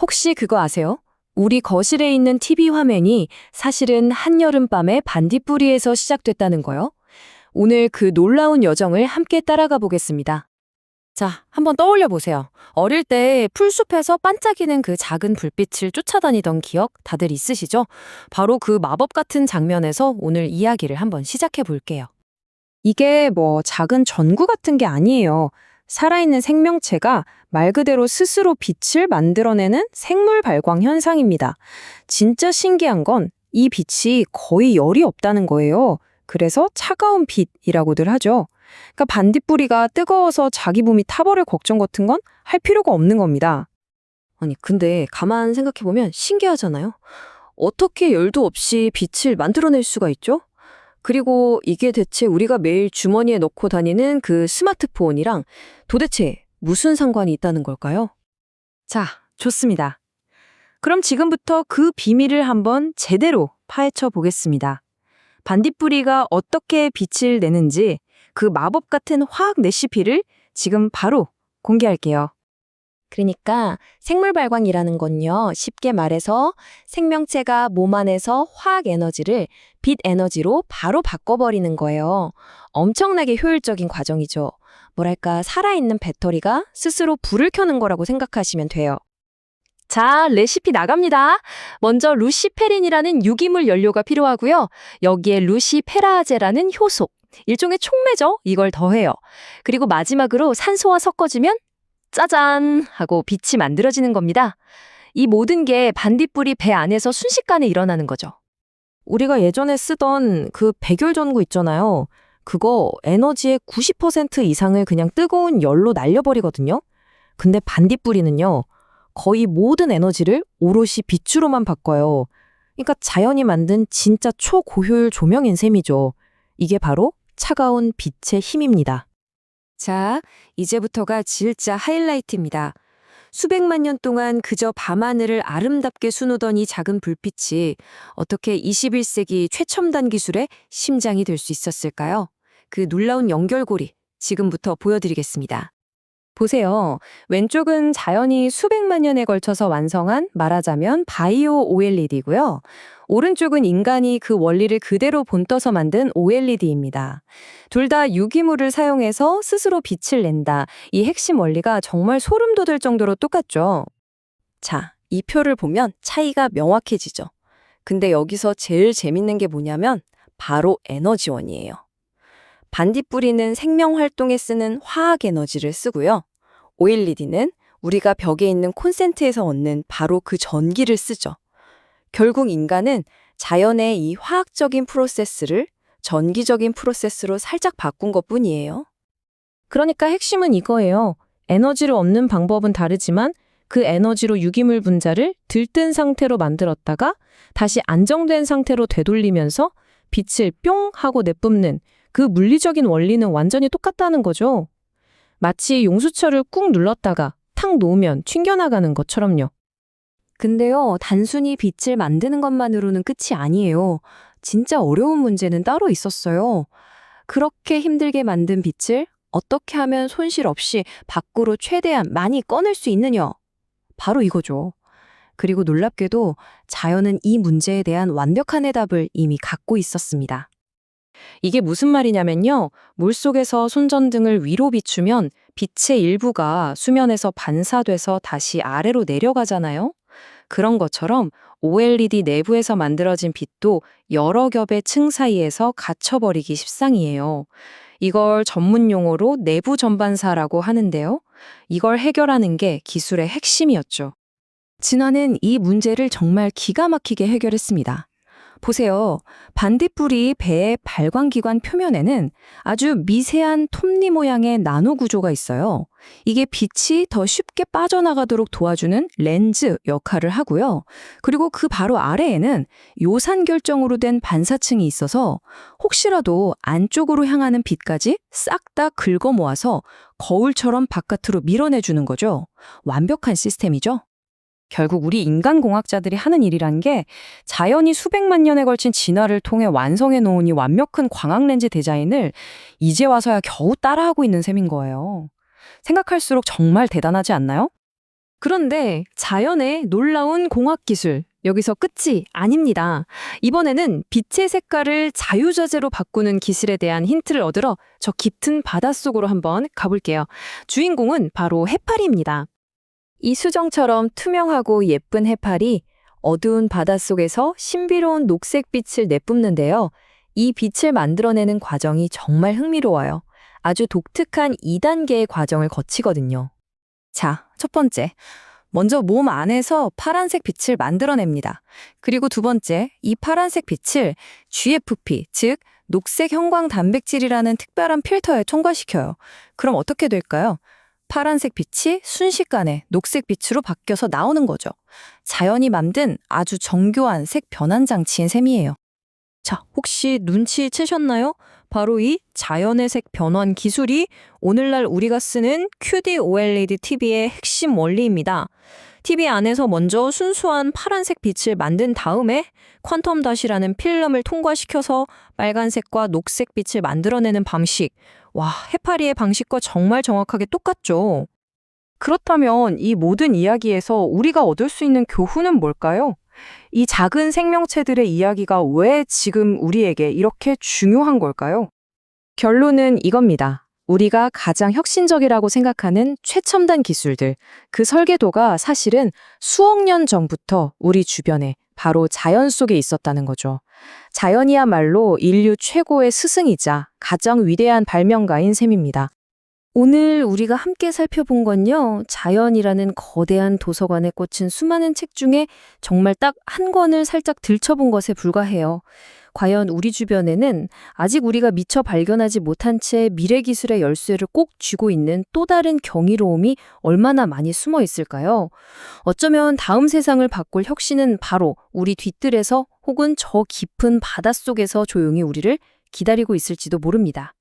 혹시 그거 아세요? 우리 거실에 있는 TV 화면이 사실은 한여름밤의 반딧불이에서 시작됐다는 거요. 오늘 그 놀라운 여정을 함께 따라가 보겠습니다. 자, 한번 떠올려 보세요. 어릴 때 풀숲에서 반짝이는 그 작은 불빛을 쫓아다니던 기억 다들 있으시죠? 바로 그 마법 같은 장면에서 오늘 이야기를 한번 시작해 볼게요. 이게 작은 전구 같은 게 아니에요. 살아있는 생명체가 말 그대로 스스로 빛을 만들어내는 생물 발광 현상입니다. 진짜 신기한 건 이 빛이 거의 열이 없다는 거예요. 그래서 차가운 빛이라고들 하죠. 그러니까 반딧불이가 뜨거워서 자기 몸이 타버릴 걱정 같은 건 할 필요가 없는 겁니다. 아니, 근데 가만 생각해보면 신기하잖아요. 어떻게 열도 없이 빛을 만들어낼 수가 있죠? 그리고 이게 대체 우리가 매일 주머니에 넣고 다니는 그 스마트폰이랑 도대체 무슨 상관이 있다는 걸까요? 자, 좋습니다. 그럼 지금부터 그 비밀을 한번 제대로 파헤쳐 보겠습니다. 반딧불이가 어떻게 빛을 내는지 그 마법 같은 화학 레시피를 지금 바로 공개할게요. 그러니까 생물 발광이라는 건요, 쉽게 말해서 생명체가 몸 안에서 화학 에너지를 빛 에너지로 바로 바꿔버리는 거예요. 엄청나게 효율적인 과정이죠. 뭐랄까, 살아있는 배터리가 스스로 불을 켜는 거라고 생각하시면 돼요. 자, 레시피 나갑니다. 먼저 루시페린이라는 유기물 연료가 필요하고요. 여기에 루시페라제라는 효소, 일종의 촉매죠. 이걸 더해요. 그리고 마지막으로 산소와 섞어주면 짜잔! 하고 빛이 만들어지는 겁니다. 이 모든 게 반딧불이 배 안에서 순식간에 일어나는 거죠. 우리가 예전에 쓰던 그 백열전구 있잖아요. 그거 에너지의 90% 이상을 그냥 뜨거운 열로 날려버리거든요. 근데 반딧불이는요, 거의 모든 에너지를 오롯이 빛으로만 바꿔요. 그러니까 자연이 만든 진짜 초고효율 조명인 셈이죠. 이게 바로 차가운 빛의 힘입니다. 자, 이제부터가 진짜 하이라이트입니다. 수백만 년 동안 그저 밤하늘을 아름답게 수놓던 이 작은 불빛이 어떻게 21세기 최첨단 기술의 심장이 될 수 있었을까요? 그 놀라운 연결고리 지금부터 보여드리겠습니다. 보세요. 왼쪽은 자연이 수백만 년에 걸쳐서 완성한 말하자면 바이오 OLED고요. 오른쪽은 인간이 그 원리를 그대로 본떠서 만든 OLED입니다. 둘 다 유기물을 사용해서 스스로 빛을 낸다. 이 핵심 원리가 정말 소름 돋을 정도로 똑같죠. 자, 이 표를 보면 차이가 명확해지죠. 근데 여기서 제일 재밌는 게 뭐냐면 바로 에너지원이에요. 반딧불이는 생명 활동에 쓰는 화학 에너지를 쓰고요. OLED는 우리가 벽에 있는 콘센트에서 얻는 바로 그 전기를 쓰죠. 결국 인간은 자연의 이 화학적인 프로세스를 전기적인 프로세스로 살짝 바꾼 것뿐이에요. 그러니까 핵심은 이거예요. 에너지를 얻는 방법은 다르지만 그 에너지로 유기물 분자를 들뜬 상태로 만들었다가 다시 안정된 상태로 되돌리면서 빛을 뿅 하고 내뿜는 그 물리적인 원리는 완전히 똑같다는 거죠. 마치 용수철을 꾹 눌렀다가 탁 놓으면 튕겨나가는 것처럼요. 근데요, 단순히 빛을 만드는 것만으로는 끝이 아니에요. 진짜 어려운 문제는 따로 있었어요. 그렇게 힘들게 만든 빛을 어떻게 하면 손실 없이 밖으로 최대한 많이 꺼낼 수 있느냐? 바로 이거죠. 그리고 놀랍게도 자연은 이 문제에 대한 완벽한 해답을 이미 갖고 있었습니다. 이게 무슨 말이냐면요. 물속에서 손전등을 위로 비추면 빛의 일부가 수면에서 반사돼서 다시 아래로 내려가잖아요. 그런 것처럼 OLED 내부에서 만들어진 빛도 여러 겹의 층 사이에서 갇혀버리기 십상이에요. 이걸 전문 용어로 내부 전반사라고 하는데요. 이걸 해결하는 게 기술의 핵심이었죠. 진화는 이 문제를 정말 기가 막히게 해결했습니다. 보세요. 반딧불이 배의 발광기관 표면에는 아주 미세한 톱니 모양의 나노 구조가 있어요. 이게 빛이 더 쉽게 빠져나가도록 도와주는 렌즈 역할을 하고요. 그리고 그 바로 아래에는 요산 결정으로 된 반사층이 있어서 혹시라도 안쪽으로 향하는 빛까지 싹 다 긁어 모아서 거울처럼 바깥으로 밀어내주는 거죠. 완벽한 시스템이죠. 결국 우리 인간공학자들이 하는 일이란 게 자연이 수백만 년에 걸친 진화를 통해 완성해 놓은 이 완벽한 광학렌즈 디자인을 이제 와서야 겨우 따라하고 있는 셈인 거예요. 생각할수록 정말 대단하지 않나요? 그런데 자연의 놀라운 공학 기술, 여기서 끝이 아닙니다. 이번에는 빛의 색깔을 자유자재로 바꾸는 기술에 대한 힌트를 얻으러 저 깊은 바닷속으로 한번 가볼게요. 주인공은 바로 해파리입니다. 이 수정처럼 투명하고 예쁜 해파리, 어두운 바닷속에서 신비로운 녹색빛을 내뿜는데요. 이 빛을 만들어내는 과정이 정말 흥미로워요. 아주 독특한 2단계의 과정을 거치거든요. 자, 첫 번째. 먼저 몸 안에서 파란색 빛을 만들어냅니다. 그리고 두 번째, 이 파란색 빛을 GFP, 즉 녹색 형광 단백질이라는 특별한 필터에 통과시켜요. 그럼 어떻게 될까요? 파란색 빛이 순식간에 녹색 빛으로 바뀌어서 나오는 거죠. 자연이 만든 아주 정교한 색 변환 장치인 셈이에요. 자, 혹시 눈치채셨나요? 바로 이 자연의 색 변환 기술이 오늘날 우리가 쓰는 QD-OLED TV의 핵심 원리입니다. TV 안에서 먼저 순수한 파란색 빛을 만든 다음에 퀀텀 닷이라는 필름을 통과시켜서 빨간색과 녹색 빛을 만들어내는 방식. 와, 해파리의 방식과 정말 정확하게 똑같죠. 그렇다면 이 모든 이야기에서 우리가 얻을 수 있는 교훈은 뭘까요? 이 작은 생명체들의 이야기가 왜 지금 우리에게 이렇게 중요한 걸까요? 결론은 이겁니다. 우리가 가장 혁신적이라고 생각하는 최첨단 기술들, 그 설계도가 사실은 수억 년 전부터 우리 주변에 바로 자연 속에 있었다는 거죠. 자연이야말로 인류 최고의 스승이자 가장 위대한 발명가인 셈입니다. 오늘 우리가 함께 살펴본 건요, 자연이라는 거대한 도서관에 꽂힌 수많은 책 중에 정말 딱 한 권을 살짝 들춰본 것에 불과해요. 과연 우리 주변에는 아직 우리가 미처 발견하지 못한 채 미래 기술의 열쇠를 꼭 쥐고 있는 또 다른 경이로움이 얼마나 많이 숨어 있을까요? 어쩌면 다음 세상을 바꿀 혁신은 바로 우리 뒤뜰에서 혹은 저 깊은 바닷속에서 조용히 우리를 기다리고 있을지도 모릅니다.